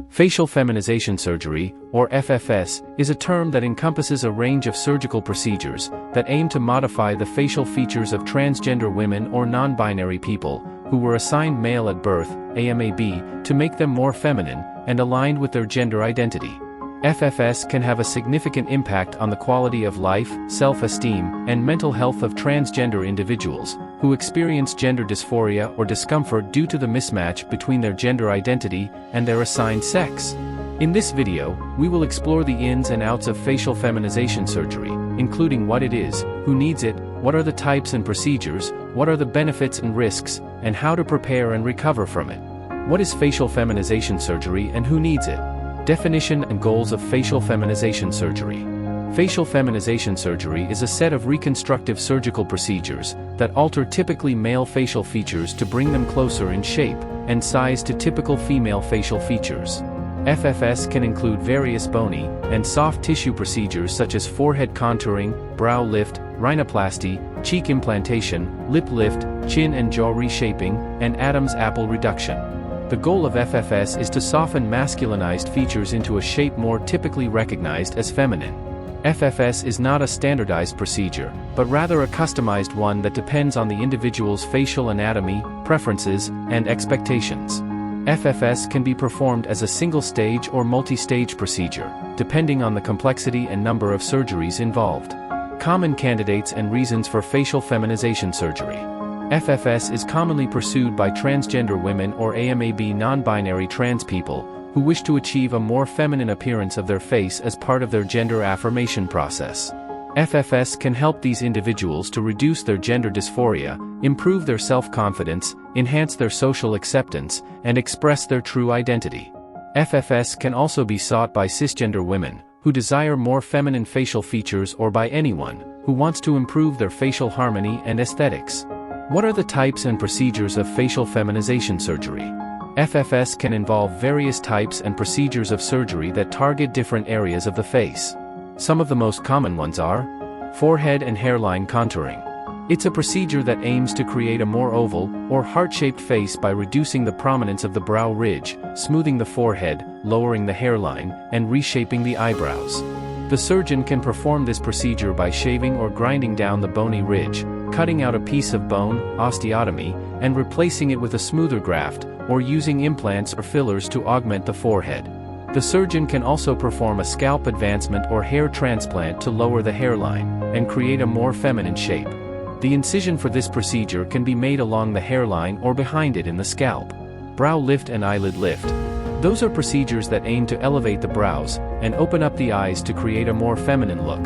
Facial Feminization Surgery, or FFS, is a term that encompasses a range of surgical procedures that aim to modify the facial features of transgender women or non-binary people who were assigned male at birth, AMAB, to make them more feminine and aligned with their gender identity. FFS can have a significant impact on the quality of life, self-esteem, and mental health of transgender individuals who experience gender dysphoria or discomfort due to the mismatch between their gender identity and their assigned sex. In this video, we will explore the ins and outs of facial feminization surgery, including what it is, who needs it, what are the types and procedures, what are the benefits and risks, and how to prepare and recover from it. What is facial feminization surgery and who needs it? Definition and goals of facial feminization surgery. Facial feminization surgery is a set of reconstructive surgical procedures that alter typically male facial features to bring them closer in shape and size to typical female facial features. FFS can include various bony and soft tissue procedures such as forehead contouring, brow lift, rhinoplasty, cheek implantation, lip lift, chin and jaw reshaping, and Adam's apple reduction. The goal of FFS is to soften masculinized features into a shape more typically recognized as feminine. FFS is not a standardized procedure, but rather a customized one that depends on the individual's facial anatomy, preferences, and expectations. FFS can be performed as a single-stage or multi-stage procedure, depending on the complexity and number of surgeries involved. Common candidates and reasons for facial feminization surgery. FFS is commonly pursued by transgender women or AMAB non-binary trans people who wish to achieve a more feminine appearance of their face as part of their gender affirmation process. FFS can help these individuals to reduce their gender dysphoria, improve their self-confidence, enhance their social acceptance, and express their true identity. FFS can also be sought by cisgender women who desire more feminine facial features or by anyone who wants to improve their facial harmony and aesthetics. What are the types and procedures of facial feminization surgery? FFS can involve various types and procedures of surgery that target different areas of the face. Some of the most common ones are forehead and hairline contouring. It's a procedure that aims to create a more oval or heart-shaped face by reducing the prominence of the brow ridge, smoothing the forehead, lowering the hairline, and reshaping the eyebrows. The surgeon can perform this procedure by shaving or grinding down the bony ridge, cutting out a piece of bone, osteotomy, and replacing it with a smoother graft, or using implants or fillers to augment the forehead. The surgeon can also perform a scalp advancement or hair transplant to lower the hairline and create a more feminine shape. The incision for this procedure can be made along the hairline or behind it in the scalp. Brow lift and eyelid lift. Those are procedures that aim to elevate the brows and open up the eyes to create a more feminine look.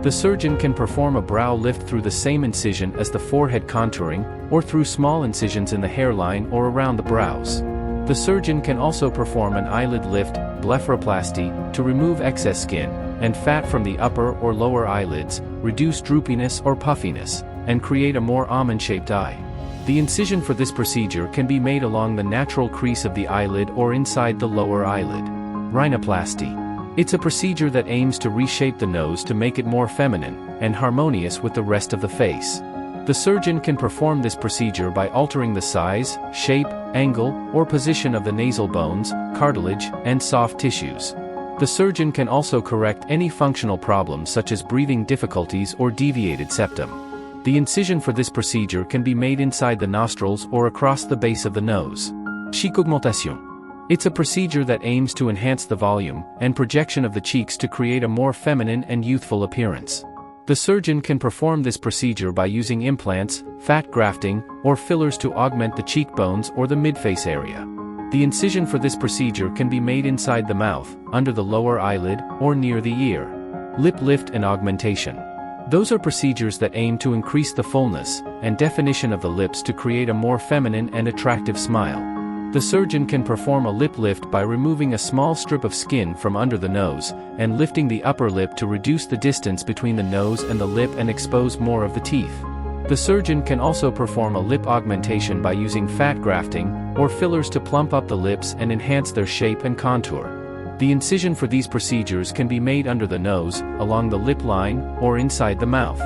The surgeon can perform a brow lift through the same incision as the forehead contouring, or through small incisions in the hairline or around the brows. The surgeon can also perform an eyelid lift, blepharoplasty, to remove excess skin and fat from the upper or lower eyelids, reduce droopiness or puffiness, and create a more almond-shaped eye. The incision for this procedure can be made along the natural crease of the eyelid or inside the lower eyelid. Rhinoplasty. It's a procedure that aims to reshape the nose to make it more feminine and harmonious with the rest of the face. The surgeon can perform this procedure by altering the size, shape, angle, or position of the nasal bones, cartilage, and soft tissues. The surgeon can also correct any functional problems such as breathing difficulties or deviated septum. The incision for this procedure can be made inside the nostrils or across the base of the nose. Cheek augmentation. It's a procedure that aims to enhance the volume and projection of the cheeks to create a more feminine and youthful appearance. The surgeon can perform this procedure by using implants, fat grafting, or fillers to augment the cheekbones or the midface area. The incision for this procedure can be made inside the mouth, under the lower eyelid, or near the ear. Lip lift and augmentation. Those are procedures that aim to increase the fullness and definition of the lips to create a more feminine and attractive smile. The surgeon can perform a lip lift by removing a small strip of skin from under the nose and lifting the upper lip to reduce the distance between the nose and the lip and expose more of the teeth. The surgeon can also perform a lip augmentation by using fat grafting or fillers to plump up the lips and enhance their shape and contour. The incision for these procedures can be made under the nose, along the lip line, or inside the mouth.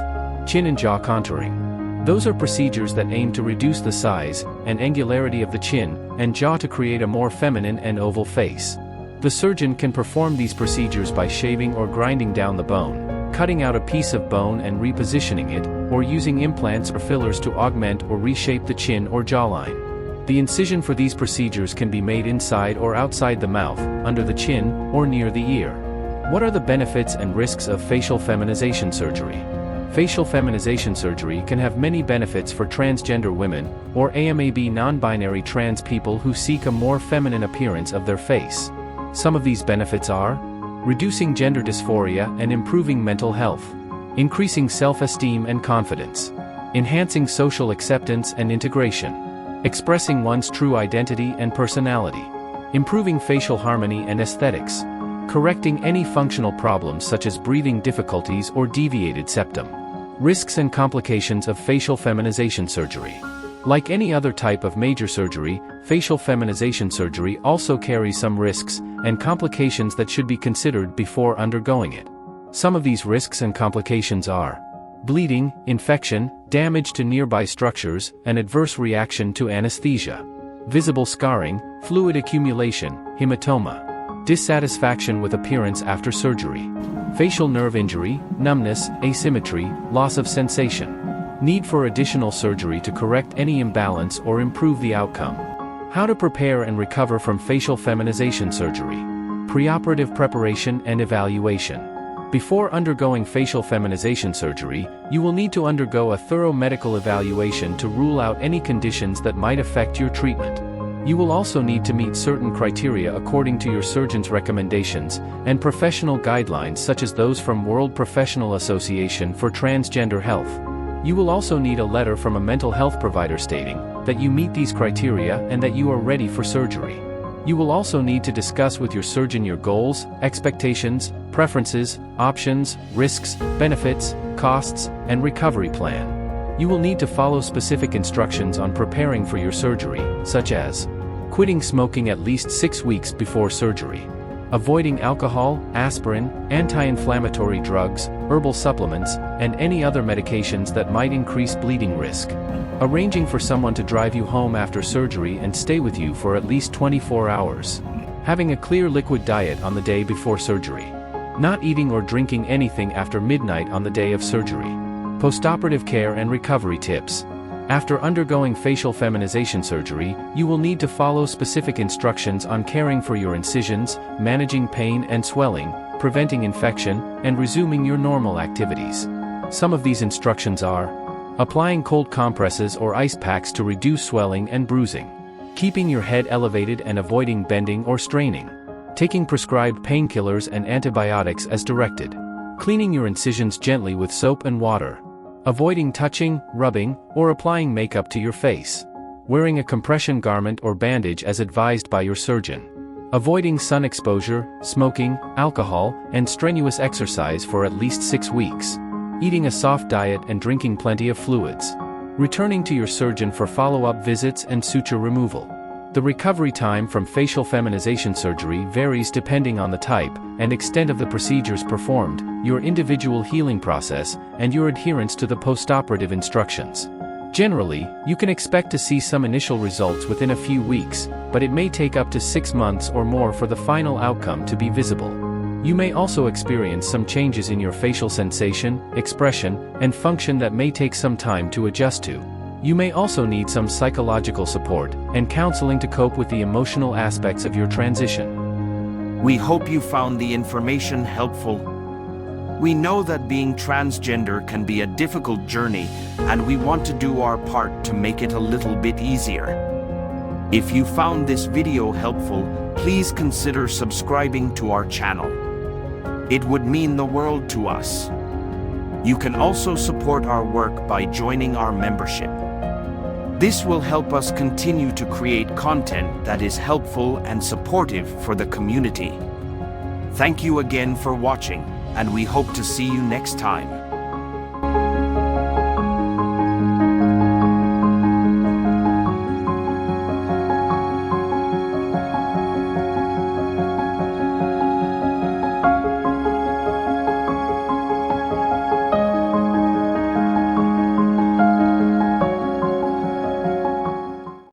Chin and jaw contouring. Those are procedures that aim to reduce the size and angularity of the chin and jaw to create a more feminine and oval face. The surgeon can perform these procedures by shaving or grinding down the bone, cutting out a piece of bone and repositioning it, or using implants or fillers to augment or reshape the chin or jawline. The incision for these procedures can be made inside or outside the mouth, under the chin, or near the ear. What are the benefits and risks of facial feminization surgery? Facial feminization surgery can have many benefits for transgender women, or AMAB non-binary trans people who seek a more feminine appearance of their face. Some of these benefits are reducing gender dysphoria and improving mental health, increasing self-esteem and confidence, enhancing social acceptance and integration, expressing one's true identity and personality, improving facial harmony and aesthetics, correcting any functional problems such as breathing difficulties or deviated septum. Risks and complications of facial feminization surgery. Like any other type of major surgery, facial feminization surgery also carries some risks and complications that should be considered before undergoing it. Some of these risks and complications are bleeding, infection, damage to nearby structures, an adverse reaction to anesthesia, visible scarring, fluid accumulation, hematoma, dissatisfaction with appearance after surgery, facial nerve injury, numbness, asymmetry, loss of sensation, need for additional surgery to correct any imbalance or improve the outcome. How to prepare and recover from facial feminization surgery. Preoperative preparation and evaluation. Before undergoing facial feminization surgery, you will need to undergo a thorough medical evaluation to rule out any conditions that might affect your treatment. You will also need to meet certain criteria according to your surgeon's recommendations and professional guidelines such as those from World Professional Association for Transgender Health. You will also need a letter from a mental health provider stating that you meet these criteria and that you are ready for surgery. You will also need to discuss with your surgeon your goals, expectations, preferences, options, risks, benefits, costs, and recovery plan. You will need to follow specific instructions on preparing for your surgery, such as quitting smoking at least 6 weeks before surgery, avoiding alcohol, aspirin, anti-inflammatory drugs, herbal supplements, and any other medications that might increase bleeding risk, arranging for someone to drive you home after surgery and stay with you for at least 24 hours, having a clear liquid diet on the day before surgery, not eating or drinking anything after midnight on the day of surgery. Postoperative care and recovery tips. After undergoing facial feminization surgery, you will need to follow specific instructions on caring for your incisions, managing pain and swelling, preventing infection, and resuming your normal activities. Some of these instructions are applying cold compresses or ice packs to reduce swelling and bruising, keeping your head elevated and avoiding bending or straining, taking prescribed painkillers and antibiotics as directed, cleaning your incisions gently with soap and water, avoiding touching, rubbing, or applying makeup to your face, wearing a compression garment or bandage as advised by your surgeon, avoiding sun exposure, smoking, alcohol, and strenuous exercise for at least 6 weeks, eating a soft diet and drinking plenty of fluids, returning to your surgeon for follow-up visits and suture removal. The recovery time from facial feminization surgery varies depending on the type and extent of the procedures performed, your individual healing process, and your adherence to the postoperative instructions. Generally, you can expect to see some initial results within a few weeks, but it may take up to 6 months or more for the final outcome to be visible. You may also experience some changes in your facial sensation, expression, and function that may take some time to adjust to. You may also need some psychological support and counseling to cope with the emotional aspects of your transition. We hope you found the information helpful. We know that being transgender can be a difficult journey, and we want to do our part to make it a little bit easier. If you found this video helpful, please consider subscribing to our channel. It would mean the world to us. You can also support our work by joining our membership. This will help us continue to create content that is helpful and supportive for the community. Thank you again for watching, and we hope to see you next time.